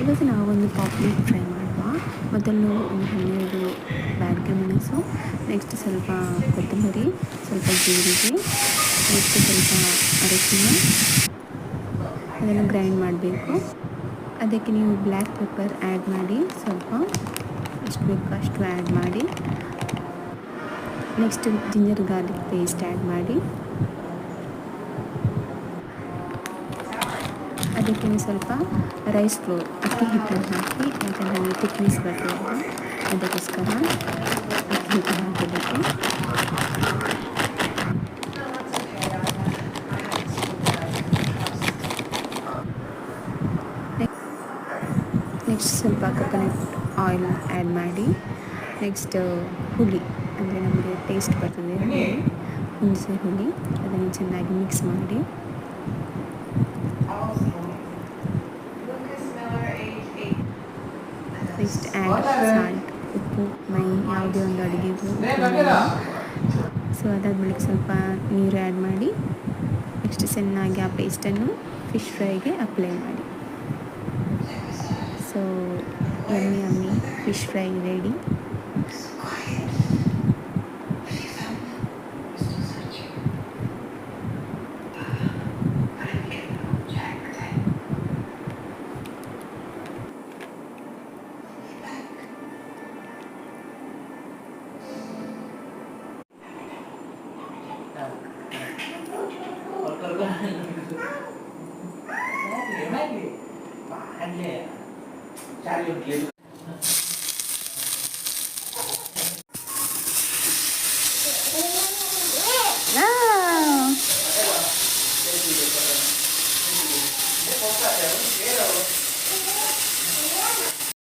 ಇವತ್ತು ನಾವೊಂದು ಪಾಪ್ಲೆಟ್ ಫ್ರೈ ಮಾಡುವ. ಮೊದಲು ಒಂದು 12 ಬ್ಯಾಡಗಿ ಮೆಣಸು, ನೆಕ್ಸ್ಟ್ ಸ್ವಲ್ಪ ಕೊತ್ತಂಬರಿ, ಸ್ವಲ್ಪ ಜೀರಿಗೆ, ನೆಕ್ಸ್ಟ್ ಸ್ವಲ್ಪ ಅರಿಶಿನ, ಅದನ್ನು ಗ್ರೈಂಡ್ ಮಾಡಬೇಕು. ಅದಕ್ಕೆ ನೀವು ಬ್ಲ್ಯಾಕ್ ಪೆಪ್ಪರ್ ಆ್ಯಡ್ ಮಾಡಿ, ಸ್ವಲ್ಪ ಎಷ್ಟು ಬೇಕೋ ಅಷ್ಟು ಆ್ಯಡ್ ಮಾಡಿ. Next ginger garlic paste add ಮಾಡಿ. ಅದಕ್ಕೆ ಸ್ವಲ್ಪ ರೈಸ್ ಫ್ಲೋರ್ ಅಕ್ಕಿ ಹಿಟ್ಟನ್ನು ಹಾಕಿ, ಯಾಕಂದರೆ ಥಿಕ್ನೆಸ್ ಬರ್ತದೆ ಅದಕ್ಕೋಸ್ಕರ ಅಕ್ಕಿ ಹಿಟ್ಟು ಹಾಕೋದಕ್ಕೆ. ನೆಕ್ಸ್ಟ್ ಸ್ವಲ್ಪ ಕೊಕೊನಟ್ ಆಯಿಲ್ ಆ್ಯಡ್ ಮಾಡಿ. ನೆಕ್ಸ್ಟ್ ಹುಳಿ, ಅಂದರೆ ನಮಗೆ ಟೇಸ್ಟ್ ಬರ್ತದೆ ಹುಣಸೆ ಹುಳಿ, ಅದನ್ನು ಚೆನ್ನಾಗಿ ಮಿಕ್ಸ್ ಮಾಡಿ. ನೆಕ್ಸ್ಟ್ ಆ್ಯಡ್ ಸಾಲ್ಟ್, ಉಪ್ಪು, ಮೈ ಯಾವುದೇ ಒಂದು ಅಡುಗೆಗೂ ಸೊ ಅದಾದ ಬಳಿಕ ಸ್ವಲ್ಪ ನೀರು ಆ್ಯಡ್ ಮಾಡಿ. ನೆಕ್ಸ್ಟ್ ಚೆನ್ನಾಗಿ ಆ ಪೇಸ್ಟನ್ನು ಫಿಶ್ ಫ್ರೈಗೆ ಅಪ್ಲೈ ಮಾಡಿ. So yummy fish fry ready. Cari un chiedo